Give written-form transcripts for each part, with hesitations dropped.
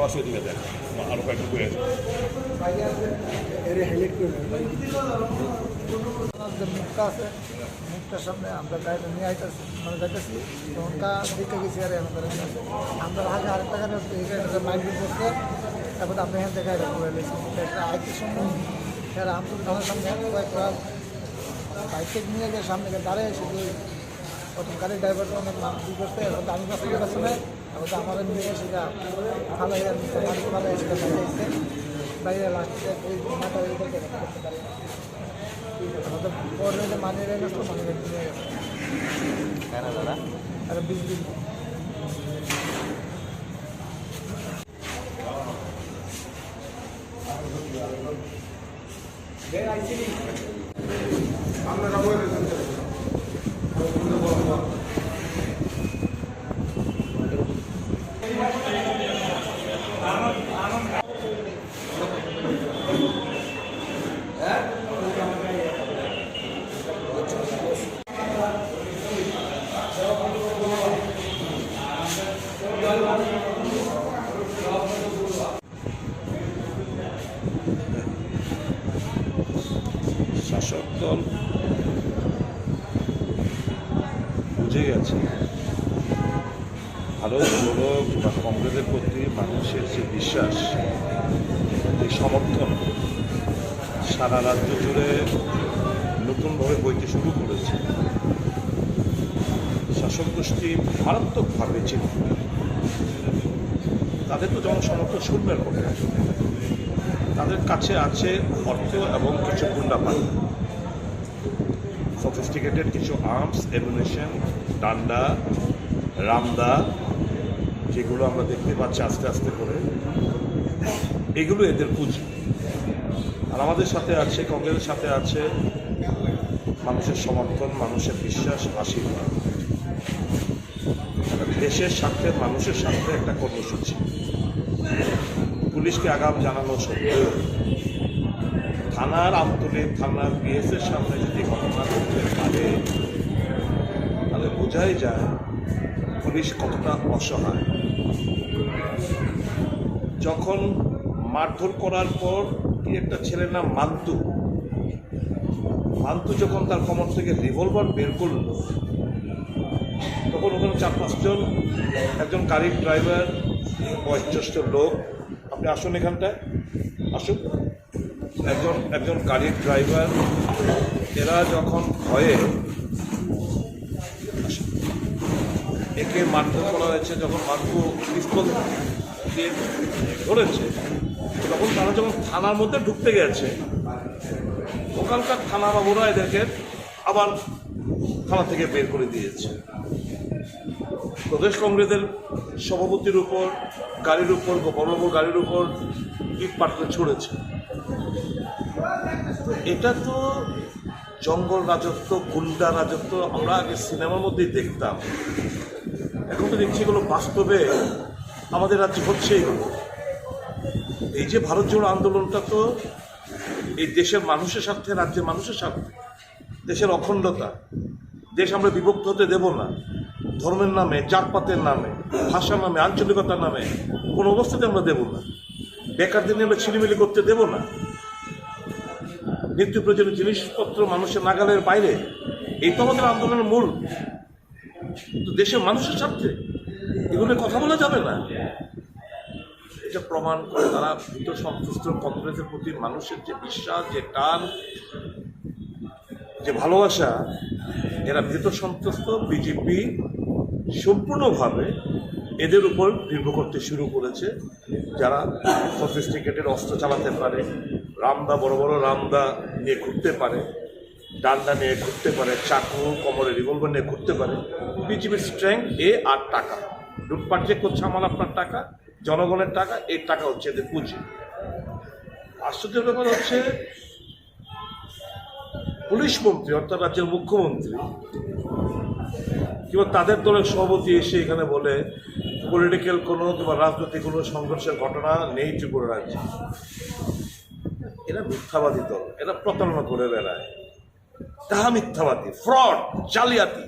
পাশে দিকে দেন আরো কয়েকটু করে মুখটা আছে মুখটার সামনে আমরা গাড়িটা নিয়ে আইতেছি মানে যাইতেছি তখনটা দেখতে গেছি আর আমাদের আমরা আগে আরেকটা গাড়ি মাইন্ড করতে তারপরে আমরা এখান থেকে গাড়িটা ঘুরে নিয়েছি একটা আইটির সঙ্গে স্যার আমতুল থানার সামনে কয়েকটা বাইক থেকে নিয়ে গিয়ে সামনে দাঁড়িয়ে শুধু প্রথম গাড়ির ড্রাইভারটা অনেক ই করতে আমি কাছে গেছে না তারপর আমাদের নিয়ে সেটা ফালাই ফালাই সেটা বাইরে এসে বাইরে লাস্টে ওই মাথা ওই করতে পারি আমাদের পরে মানিয়ে রেখে তো মানিয়ে রেখে নিয়ে গেছে কেন দাদা আর বিজলি শাসক দল বুঝে গেছে ভালো বড় বা কংগ্রেসের প্রতি মানুষের যে বিশ্বাস যে সমর্থন সারা রাজ্য জুড়ে নতুনভাবে বইতে শুরু করেছে। শাসক গোষ্ঠী মারাত্মকভাবে চিহ্ন তাদের তো জনসমর্থন শূন্যের করে তাদের কাছে আছে অর্থ এবং কিছু গুন্ডাপানি সফিস্টিকেটেড কিছু আর্মস অ্যামিউনিশন ডান্ডা রামদা যেগুলো আমরা দেখতে পাচ্ছি আস্তে আস্তে করে এগুলো এদের পুঁজি। আর আমাদের সাথে আছে কংগ্রেসের সাথে আছে মানুষের সমর্থন মানুষের বিশ্বাস আশীর্বাদ দেশের স্বার্থে মানুষের স্বার্থে একটা কর্মসূচি পুলিশকে আগাম জানানো সত্ত্বেও থানার আমতলে থানার পিএসের সামনে যদি ঘটনা ঘটতে পারে তাহলে বোঝাই যায় পুলিশ কতটা অসহায়। যখন মারধর করার পর কি একটা ছেলের নাম মান্তু যখন তার কমর থেকে রিভলভার বের করল তখন ওখানে 4-5 জন একজন গাড়ির ড্রাইভার বয়োজ্যেষ্ঠ লোক আপনি আসুন এখানটায় আসুন একজন গাড়ির ড্রাইভার এরা যখন ভয়ে একে মারধর করা হয়েছে যখন মারধর পিস্তল দিয়ে ধরেছে তখন তারা যখন থানার মধ্যে ঢুকতে গেছে ওখানকার থানা বাবুরা এদেরকে আবার থানা থেকে বের করে দিয়েছে। প্রদেশ কংগ্রেসের সভাপতির উপর গাড়ির উপর বড় বড় গাড়ির উপর ইট পাটকে ছড়েছে। এটা তো জঙ্গল রাজত্ব গুন্ডা রাজত্ব আমরা আগে সিনেমার মধ্যেই দেখতাম এখন তো দেখছি এগুলো বাস্তবে আমাদের রাজ্যে হচ্ছে এগুলো। এই যে ভারত জোড়ো আন্দোলনটা তো এই দেশের মানুষের স্বার্থে রাজ্যের মানুষের স্বার্থে দেশের অখণ্ডতা দেশ আমরা বিভক্ত হতে দেব না ধর্মের নামে জাতপাতের নামে ভাষার নামে আঞ্চলিকতার নামে কোনো অবস্থাতে আমরা দেব না বেকারদের নিয়ে আমরা ছিলিমিলি করতে দেব না নিত্য প্রয়োজনীয় জিনিসপত্র মানুষের নাগালের বাইরে এই তো আমাদের আন্দোলনের মূল দেশের মানুষের স্বার্থে এগুলো কথা বলা যাবে না। এটা প্রমাণ করে তারা ভীত সন্তুষ্ট কংগ্রেসের প্রতি মানুষের যে বিশ্বাস যে টান যে ভালোবাসা এরা ভীত সন্তুষ্ট বিজেপি সম্পূর্ণভাবে এদের উপর নির্ভর করতে শুরু করেছে যারা সফিস্টিকেটেড অস্ত্র চালাতে পারে রামদা বড় বড় রামদা নিয়ে ঘুরতে পারে ডান্ডা নিয়ে ঘুরতে পারে চাকু কোমরে রিভলভার নিয়ে ঘুরতে পারে। বিজেপির স্ট্রেংথ আর টাকা লুটপাট যে করছে আমার আপনার টাকা জনগণের টাকা এই টাকা হচ্ছে এদের পুঁজি। আশ্চর্যের ব্যাপার হচ্ছে পুলিশ মন্ত্রী অর্থাৎ রাজ্যের মুখ্যমন্ত্রী কিংবা তাদের দলের সভাপতি এসে এখানে বলে পলিটিক্যাল কোনো কিংবা রাজনৈতিক কোনো সংঘর্ষের ঘটনা নেই ত্রিপুরা রাজ্যে। এরা মিথ্যাবাদী দল এরা প্রতারণা করে বেড়ায় তাহা মিথ্যাবাদী ফ্রড জালিয়াতি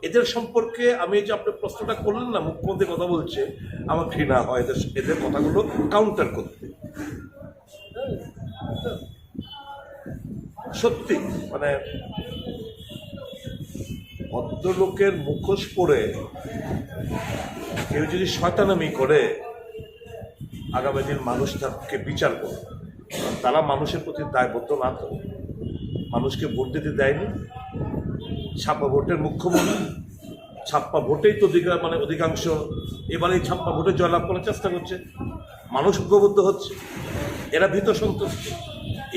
এদের সম্পর্কে আমি যে আপনার প্রশ্নটা করলেন না, মুখ্যমন্ত্রী কথা বলছে, আমার ঘৃণা হয় এদের এদের কথাগুলো কাউন্টার করতে। সত্যি মানে ভদ্রলোকের মুখোশ পরে কেউ যদি শয়তানামি করে, আগামী দিন মানুষ তাকে বিচার করে। তারা মানুষের প্রতি দায়বদ্ধ না, তো মানুষকে ভোট দিতে দেয়নি, ছাপ্পা ভোটের মুখ্যমন্ত্রী, ছাপ্পা ভোটেই তো অধিকাংশ এবারে ছাপ্পা ভোটে জয়লাভ করার চেষ্টা করছে, মানুষ ঐক্যবদ্ধ হচ্ছে, এরা ভীত সন্তুষ্ট।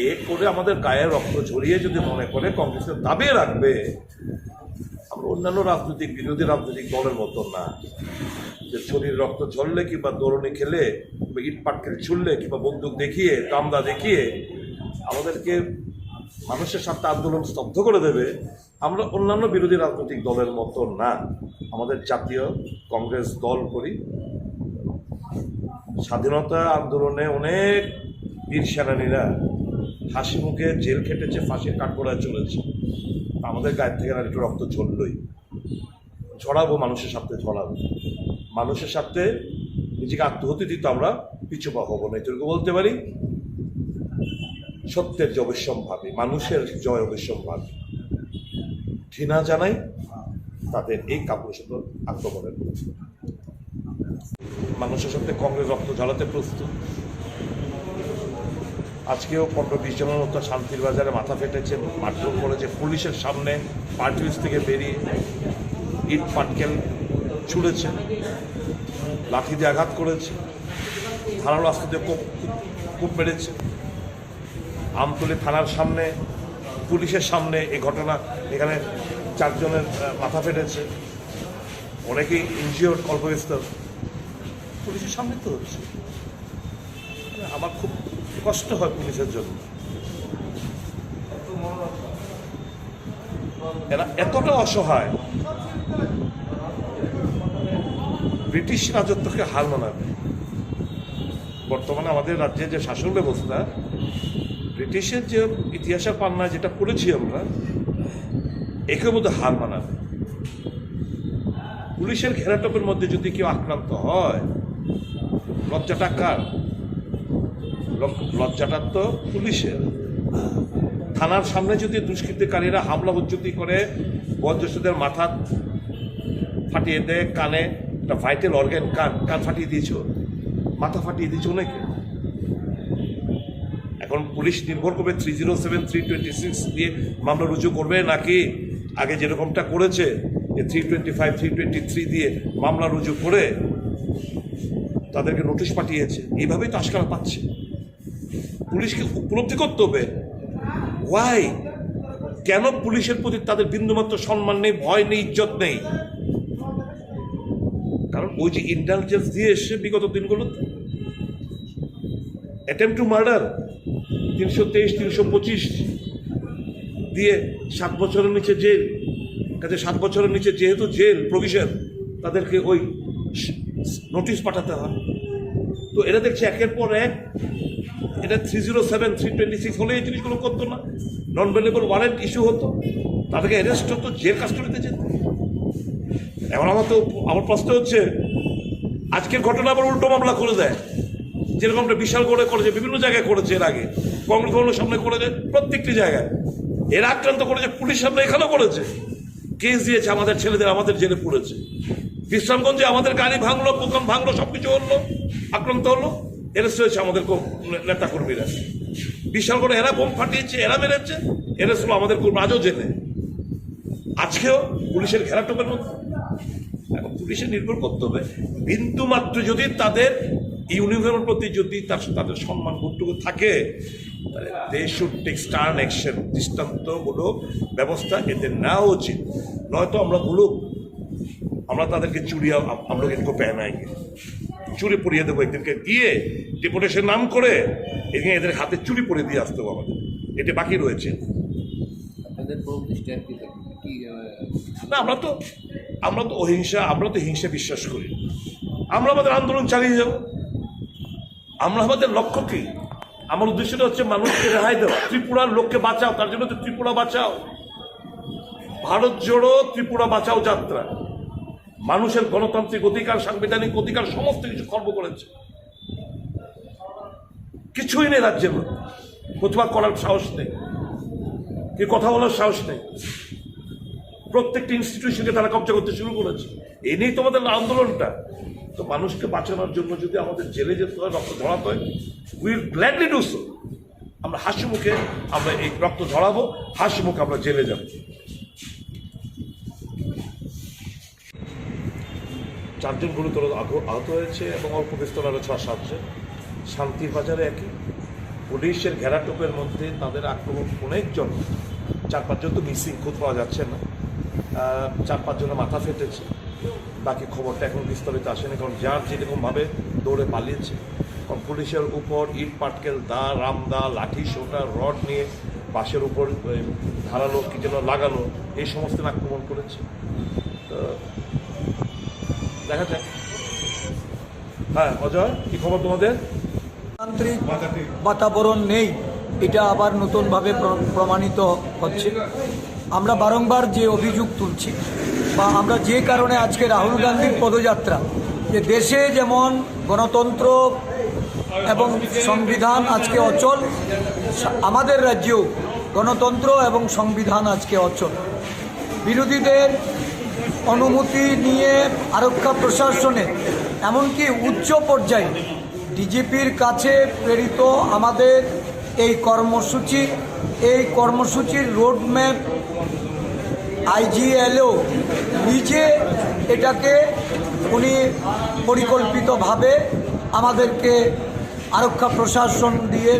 এ করে আমাদের গায়ে রক্ত ঝরিয়ে যদি মনে করে কংগ্রেসের দাবিয়ে রাখবে, আমরা অন্যান্য বিরোধী রাজনৈতিক দলের মতো না যে শরীর রক্ত ঝরলে কিংবা দৌড়নি খেলে কিংবা ইট পাটকেল ছুড়লে কিংবা বন্দুক দেখিয়ে কামদা দেখিয়ে আমাদেরকে মানুষের সাথে আন্দোলন স্তব্ধ করে দেবে। আমরা অন্যান্য বিরোধী রাজনৈতিক দলের মতো না, আমাদের জাতীয় কংগ্রেস দল করি। স্বাধীনতা আন্দোলনে অনেক বীর সেনানীরা হাসি মুখে জেল খেটেছে, ফাঁসির কাঠগড়ায় চলেছে। আমাদের গায়ের থেকে আর একটু রক্ত ঝরলই, ঝরাবো, মানুষের সাথে ঝরাবো, মানুষের সাথে নিজেকে আত্মহতি দিত আমরা পিছু পা হবো না, এটুকু বলতে পারি। সত্যের যে অবশ্যম্ভাবী, মানুষের জয় অবশ্যম্ভাবী, ঘৃণা জানাই তাদের এই কাপুরুষত আক্রমণের প্রতি। মানুষের সাথে কংগ্রেস রক্ত ঝরাতে প্রস্তুত। আজকেও 15-20 জনের মতো শান্তির বাজারে মাথা ফেটেছে, মারধর করেছে, পুলিশের সামনে পার্টি অফিস থেকে বেরিয়ে ইট পাটকেল ছুঁড়েছে, লাঠি দিয়ে আঘাত করেছে, ধারালো আস্তে দিয়ে কূপ মেরেছে। আমতলী থানার সামনে, পুলিশের সামনে এই ঘটনা, এখানে 4 জনের মাথা ফেটেছে, অনেকেই ইনজিওর্ড, অল্পবিস্তর, পুলিশের সামনে তো হচ্ছে। আমার খুব কষ্ট হয় পুলিশের জন্য, এরা এতটা অসহায়, ব্রিটিশ রাজত্বকে হার মানাবে। বর্তমানে আমাদের রাজ্যে যে শাসন ব্যবস্থা, ব্রিটিশের যে ইতিহাসের পান্নায় যেটা পড়েছি আমরা, একের মধ্যে হার মানাবে। পুলিশের ঘেরাটোপের মধ্যে যদি কেউ আক্রান্ত হয়, লজ্জাটা কার? লজ্জাটা তো পুলিশের। থানার সামনে যদি দুষ্কৃতিকারীরা হামলা হুজ্জুতি করে, বয়োজ্যেষ্ঠদের মাথা ফাটিয়ে দেয়, কানে একটা ভাইটাল অর্গান, কান ফাটিয়ে দিয়েছ, মাথা ফাটিয়ে দিয়েছ অনেকে। এখন পুলিশ নির্ভর করবে 307, 326 দিয়ে মামলা রুজু করবে, নাকি আগে যেরকমটা করেছে 325, 323 দিয়ে মামলা রুজু করে তাদেরকে নোটিশ পাঠিয়েছে। এইভাবেই তো আশকারা পাচ্ছে। পুলিশকে উপলব্ধি করতে হবে ওয়াই, কেন পুলিশের প্রতি তাদের বিন্দুমাত্র সম্মান নেই, ভয় নেই, ইজ্জত নেই। কারণ ওই যে ইন্টেলিজেন্স দিয়ে এসে বিগত দিনগুলোতে অ্যাটেম্প টু মার্ডার 323, 325 দিয়ে 7 বছরের নিচে জেল, কাজে 7 বছরের নিচে যেহেতু জেল প্রভিশন, তাদেরকে ওই নোটিশ পাঠাতে হয়। তো এরা দেখছে একের পর এক, এটা 307, 326 হলে এই জিনিসগুলো করতো না, নন বেলেবল ওয়ারেন্ট ইস্যু হতো, তাদেরকে অ্যারেস্ট হতো, জেল কাস্টডিতে যেত। এখন আমার প্রশ্ন হচ্ছে, আজকের ঘটনা আবার উল্টো মামলা করে দেয়, যেরকমটা বিশাল করে করেছে, বিভিন্ন জায়গায় করেছে এর আগে, কংগ্রেস ভবনের সামনে করেছে, প্রত্যেকটি জায়গায় এরা আক্রান্ত করেছে, পুলিশ সামনে এখানেও করেছে, কেস দিয়েছে, আমাদের ছেলেদের আমাদের জেলে পড়েছে। বিশ্রামগঞ্জে আমাদের গাড়ি ভাঙলো, দোকান ভাঙলো, সবকিছু হলো, আক্রান্ত হলো, এরেস্ট হয়েছে আমাদের নেতা কর্মীরা। বিশাল করে এরা বোম ফাটিয়েছে, এরা মেরেছে, এরেস্ট হলো আমাদের কর্মী, আজও জেলে। আজকেও পুলিশের ঘেরাটোপের মধ্যে। এখন পুলিশে নির্ভর করতে হবে, বিন্দু মাত্র যদি তাদের ইউনিফর্মের প্রতি যদি তাদের সম্মান বোধটুকু থাকে, তাহলে they should take stern action, দৃষ্টান্তমূলক ব্যবস্থা এতে নেওয়া উচিত। নয়তো আমরা বলুক আমরা তাদেরকে চুরিয়া, আমরা কিন্তু প্যানাইকে চুরি পরিয়ে দেবো, একদিনকে গিয়ে ডিপোটেশন নাম করে এদের হাতে চুরি পরিয়ে দিয়ে আসতে হবে আমাদের, এটা বাকি রয়েছে। না, আমরা তো অহিংসা, আমরা তো হিংসা বিশ্বাস করি। আমরা আমাদের আন্দোলন চালিয়ে যাব। আমরা আমাদের লক্ষ্য কি? আমার উদ্দেশ্যটা হচ্ছে মানুষকে রেহাই দেওয়া, ত্রিপুরার লোককে বাঁচাও, তার জন্য তো ত্রিপুরা বাঁচাও। ভারত জোড়ো ত্রিপুরা বাঁচাও যাত্রা মানুষের গণতান্ত্রিক অধিকার, সাংবিধানিক অধিকার সমস্ত কিছু খর্ব করেছে। কিছুই নেই রাজ্যের মধ্যে, প্রতিবাদ করার সাহস নেই, কি কথা বলার সাহস নেই। প্রত্যেকটি ইনস্টিটিউশনকে তারা কবজা করতে শুরু করেছে। এই নিয়েই তোমাদের আন্দোলনটা। তো মানুষকে বাঁচানোর জন্য যদি আমাদের জেলে যেতে হয়, রক্ত ঝরাতে হয়, উইল গ্ল্যাডলি ডু সো। আমরা হাসি মুখে আমরা এই রক্ত ঝরাবো, হাসি মুখে আমরা জেলে যাব। চারজন গুরুতর আহত হয়েছে এবং অল্প বিস্তর আরো 6-7 জন। শান্তির বাজারে একই পুলিশের ঘেরাটোপের মধ্যে তাদের আক্রমণ অনেকজন, 4-5 জন তো মিসিং, খোঁজ পাওয়া যাচ্ছে না। 4-5 জনের মাথা ফেটেছে। বাকি খবরটা এখন বিস্তারিত আসেনি, কারণ যার যেরকমভাবে দৌড়ে পালিয়েছে। কারণ পুলিশের উপর ইট পাটকেল দা, রামদা, লাঠি সোটা, রড নিয়ে বাসের উপর ধারালো কি যেন লাগানো, এই সমস্ত আক্রমণ করেছে। তো দেখা যাক। হ্যাঁ অজয়, কি খবর তোমাদের? তান্ত্রিক বাতাবরণ নেই, এটা আবার নতুনভাবে প্রমাণিত হচ্ছে। আমরা বারংবার যে অভিযোগ তুলছি বা আমরা যে কারণে আজকে রাহুল গান্ধীর পদযাত্রা, যে দেশে যেমন গণতন্ত্র এবং সংবিধান আজকে অচল, আমাদের রাজ্যেও গণতন্ত্র এবং সংবিধান আজকে অচল। বিরোধীদের অনুমতি নিয়ে আরক্ষা প্রশাসনে এমনকি উচ্চ পর্যায়ে ডিজিপির কাছে প্রেরিত আমাদের এই কর্মসূচির রোডম্যাপ IGLও নিজে এটাকে উনি পরিকল্পিতভাবে আমাদেরকে আরক্ষা প্রশাসন দিয়ে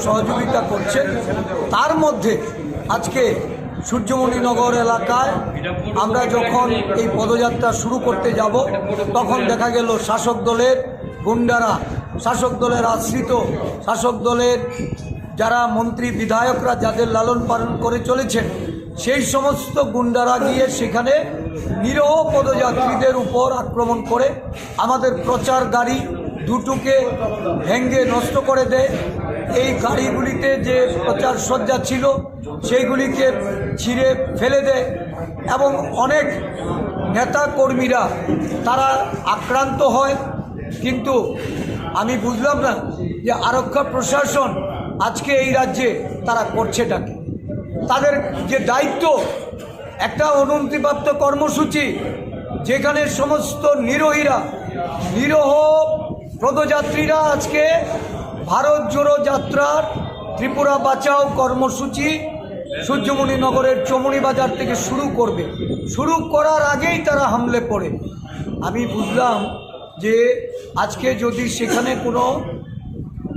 সহযোগিতা করছেন। তার মধ্যে আজকে সূর্যমণিনগর এলাকায় আমরা যখন এই পদযাত্রা শুরু করতে যাব, তখন দেখা গেল শাসক দলের গুন্ডারা, শাসক দলের আশ্রিত, শাসক দলের যারা মন্ত্রী বিধায়করা যাদের লালন পালন করে চলেছেন, সেই সমস্ত গুন্ডারা গিয়ে সেখানে নিরীহ পদযাত্রীদের উপর আক্রমণ করে আমাদের প্রচার গাড়ি দুটোকে ভেঙে নষ্ট করে দেয়। এই গাড়িগুলিতে যে প্রচার সজ্জা ছিল সেইগুলিকে ছিঁড়ে ফেলে দেয় এবং অনেক নেতা কর্মীরা তারা আক্রান্ত হয়। কিন্তু আমি বুঝলাম না যে আরক্ষা প্রশাসন আজকে এই রাজ্যে তারা করছেটা কি। তাদের যে দায়িত্ব, একটা অনুমতিপ্রাপ্ত কর্মসূচি যেখানে সমস্ত নিরীহ পদযাত্রীরা আজকে ভারত জোড়ো যাত্রার ত্রিপুরা বাঁচাও কর্মসূচি সূর্যমণিনগরের চমনি বাজার থেকে শুরু করার আগেই তারা হামলে পড়ে। আমি বুঝলাম যে আজকে যদি সেখানে কোনো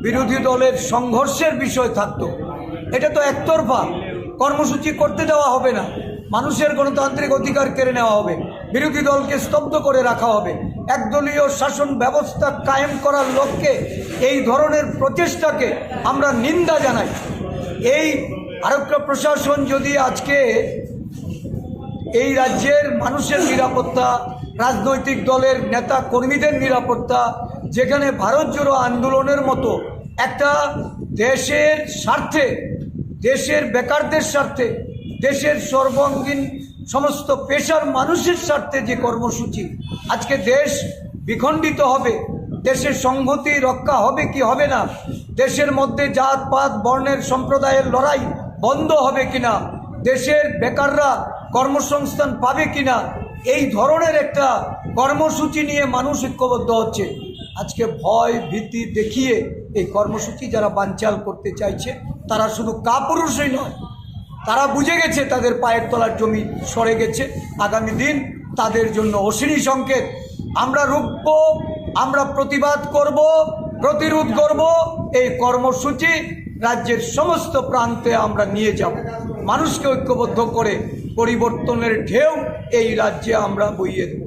বিরোধী দলের সংঘর্ষের বিষয় থাকতো, এটা তো একতরফা কর্মসূচি করতে দেওয়া হবে না, মানুষের গণতান্ত্রিক অধিকার কেড়ে নেওয়া হবে, বিরোধী দলকে স্তব্ধ করে রাখা হবে। একদলীয় শাসন ব্যবস্থা কায়েম করার লক্ষ্যে এই ধরনের প্রচেষ্টাকে আমরা নিন্দা জানাই। এই আরক্ষা প্রশাসন যদি আজকে এই রাজ্যের মানুষের নিরাপত্তা, রাজনৈতিক দলের নেতা কর্মীদের নিরাপত্তা, যেখানে ভারত জোড়ো আন্দোলনের মতো একটা দেশের স্বার্থে, দেশের বেকারদের স্বার্থে, দেশের সর্বাঙ্গীন সমস্ত পেশার মানুষের স্বার্থে যে কর্মসূচি, আজকে দেশ বিখণ্ডিত হবে, দেশের সংহতি রক্ষা হবে কি হবে না, দেশের মধ্যে জাতপাত বর্ণের সম্প্রদায়ের লড়াই বন্ধ হবে কিনা, দেশের বেকাররা কর্মসংস্থান পাবে কিনা, এই ধরনের একটা কর্মসূচি নিয়ে মানুষ ঐক্যবদ্ধ হচ্ছে। আজকে ভয় ভীতি দেখিয়ে এই কর্মসূচি যারা বানচাল করতে চাইছে, তারা শুধু কাপুরুষই নয়, তারা বুঝে গেছে তাদের পায়ের তলার জমি সরে গেছে। আগামী দিন তাদের জন্য অশনি সংকেত। আমরা রুখব, আমরা প্রতিবাদ করব, প্রতিরোধ করব। এই কর্মসূচি রাজ্যের সমস্ত প্রান্তে আমরা নিয়ে যাব। মানুষকে ঐক্যবদ্ধ করে পরিবর্তনের ঢেউ এই রাজ্যে আমরা বইয়ে দেব।